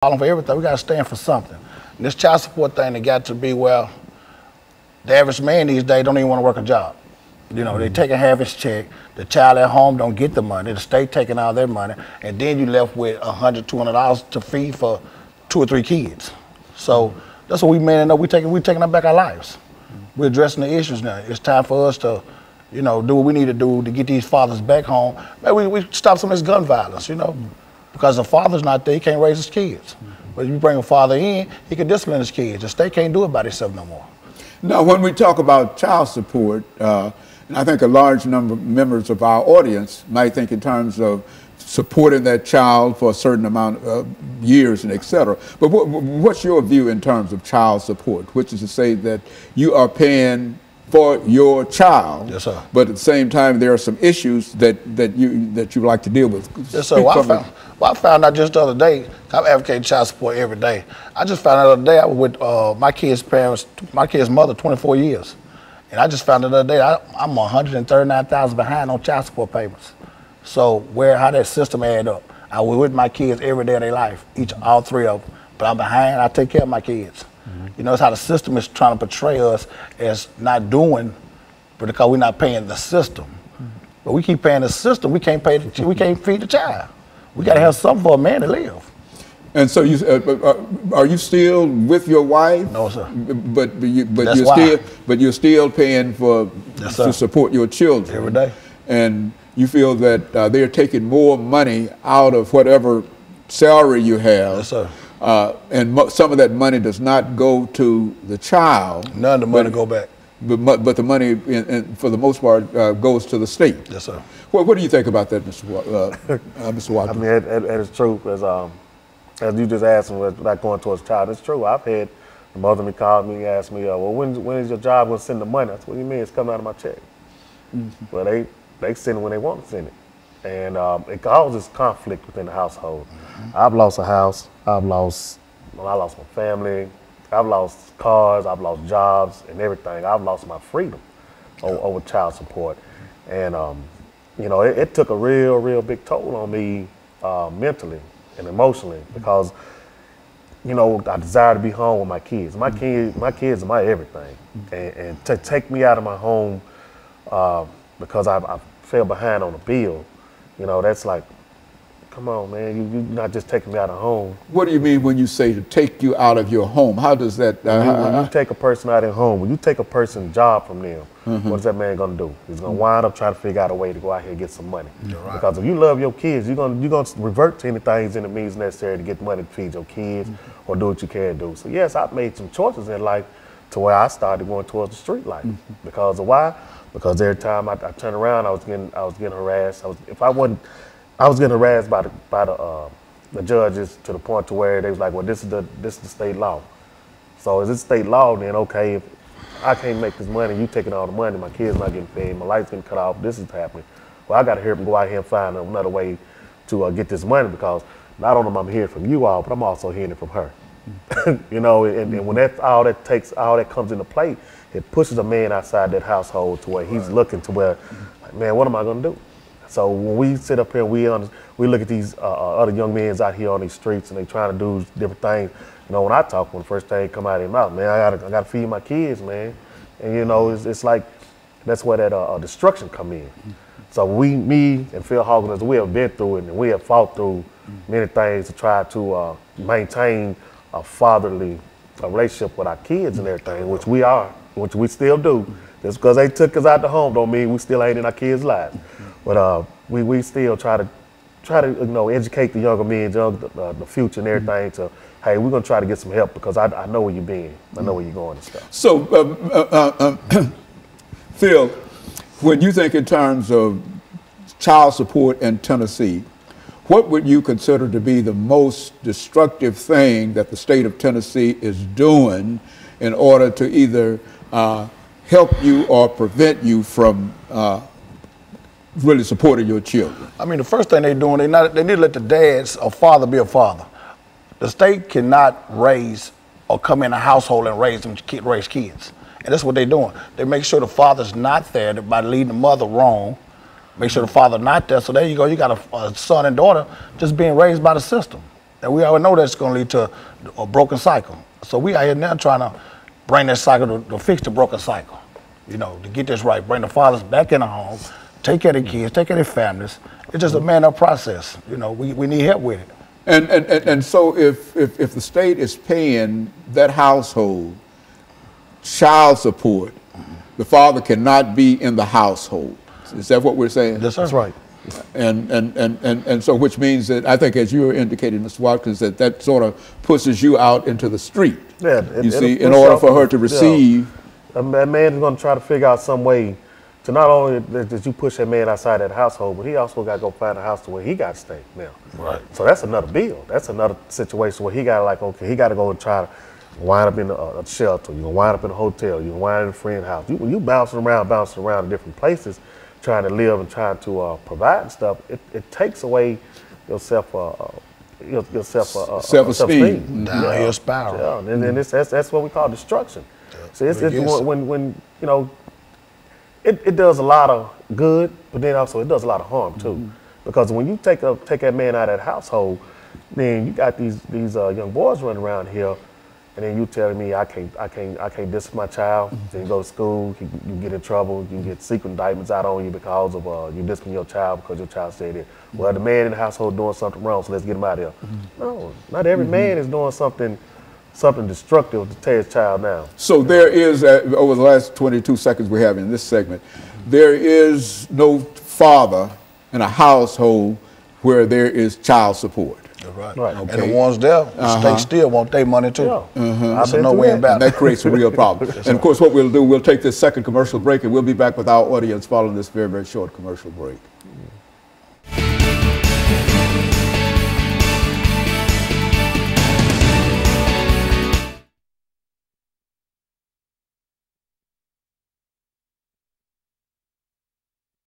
calling for everything. We got to stand for something. And this child support thing, it got to be, well, the average man these days don't even want to work a job. You know, they taking half his check. The child at home don't get the money. The state taking all their money, and then you left with $100, $200 to feed for 2 or 3 kids. So that's what we men know. We taking up back our lives. We're addressing the issues now. It's time for us to, you know, do what we need to do to get these fathers back home. Maybe we stop some of this gun violence, you know, because the father's not there, he can't raise his kids. But if you bring a father in, he can discipline his kids. The state can't do it by itself no more. Now, when we talk about child support, and I think a large number of members of our audience might think in terms of supporting that child for a certain amount of years and et cetera. But what's your view in terms of child support, which is to say that you are paying for your child, yes, sir. But at the same time there are some issues that you like to deal with. Yes, sir. Well, I found out just the other day. I'm advocating child support every day. I just found out the other day I was with my kid's parents, my kid's mother, 24 years, and I just found out the other day I'm $139,000 behind on child support payments. So how that system add up? I was with my kids every day of their life, all 3 of them, but I'm behind. I take care of my kids. You know, it's how the system is trying to portray us as not doing, but because we're not paying the system. But we keep paying the system, we can't feed the child. We got to have something for a man to live. And so are you still with your wife? No, sir. But you're still paying for to support your children every day. And you feel that they're taking more money out of whatever salary you have. Yes, sir. And some of that money does not go to the child. None of the money go back. But the money, for the most part, goes to the state. Yes, sir. What do you think about that, Mr. Watkins? I mean, it is true, as you just asked me, without going towards child, it's true. I've had the mother me called me and asked me, well, when is your job going to send the money? I said, what do you mean? It's coming out of my check. Well, they send it when they want to send it. And it causes conflict within the household. I've lost a house. I lost my family. I've lost cars. I've lost jobs and everything. I've lost my freedom over child support. And, you know, it took a real big toll on me mentally and emotionally because, you know, I desire to be home with my kids. My kids are my everything. And to take me out of my home because I fell behind on a bill, you know, that's like, come on, man, you're not just taking me out of home. What do you mean when you say to take you out of your home? How does that? When you take a person out of home, when you take a person's job from them, what is that man gonna do? He's gonna wind up trying to figure out a way to go out here and get some money. Right. Because if you love your kids, you're gonna revert to anything in the means necessary to get money to feed your kids or do what you can do. So yes, I've made some choices in life to where I started going towards the street life. Because of why? Because every time I turned around, I was getting harassed. I was getting harassed by the judges to the point to where they was like, well, this is the state law. So is it state law? Then okay, if I can't make this money, you taking all the money, my kids not getting fed, my lights getting cut off, this is happening. Well, I got to hear them go out here and find another way to get this money because not only am I hearing from you all, but I'm also hearing it from her. You know, and when all that comes into play, it pushes a man outside that household to where he's looking to where, like, man, what am I gonna do? So when we sit up here and we look at these other young men out here on these streets and they trying to do different things, you know, when I talk, when the first thing come out of their mouth, man, I gotta feed my kids, man. And you know, it's like, that's where that destruction come in. So me and PHawkins, we have been through it and we have fought through many things to try to maintain a fatherly relationship with our kids and everything, which we still do. Just because they took us out the home don't mean we still ain't in our kids' lives. But we still try to you know, educate the younger men, the future and everything to, hey, we're gonna try to get some help because I know where you're being, I know where you're going and stuff. So, Phil, when you think in terms of child support in Tennessee, what would you consider to be the most destructive thing that the state of Tennessee is doing in order to either help you or prevent you from really supporting your children? I mean, the first thing they're doing, they need to let the dads or father be a father. The state cannot raise or come in a household and raise kids. And that's what they're doing. They make sure the father's not there by leading the mother wrong. Make sure the father not there. So there you go. You got a son and daughter just being raised by the system. And we already know that's going to lead to a broken cycle. So we out here now trying to bring that cycle to fix the broken cycle. You know, to get this right, bring the fathers back in the home, take care of the kids, take care of their families. It's just a man-up process. You know, we need help with it. And so if the state is paying that household child support, the father cannot be in the household. Is that what we're saying? That's right. And so which means that I think, as you were indicating, Mr. Watkins, that sort of pushes you out into the street. Yeah, you see, in order for her to receive. A man is going to try to figure out some way to not only that you push that man outside that household, but he also got to go find a house to where he got to stay now. Right. So that's another bill. That's another situation where he got to, like, okay, he got to go and try to wind up in a shelter. You're going to wind up in a hotel. You're going to wind up in a friend's house. You bouncing around in different places, trying to live and trying to provide and stuff. It takes away your self-esteem. Downhill spiral. Yeah. And that's what we call destruction. So it's when you know, it does a lot of good, but then also it does a lot of harm too. Because when you take that man out of that household, then you got these young boys running around here, and then you telling me I can't discipline my child. Then you go to school, you get in trouble, you get secret indictments out on you because of you discipline your child because your child said it. Well, the man in the household doing something wrong, so let's get him out of here. No, not every man is doing something destructive to tear his child down. So there is, over the last 22 seconds we have in this segment, there is no father in a household where there is child support. Right. Okay. And the ones there, the state still want their money too. Yeah. That's a no-win battle. And that creates a real problem. And of course what we'll do, we'll take this second commercial break and we'll be back with our audience following this very, very short commercial break.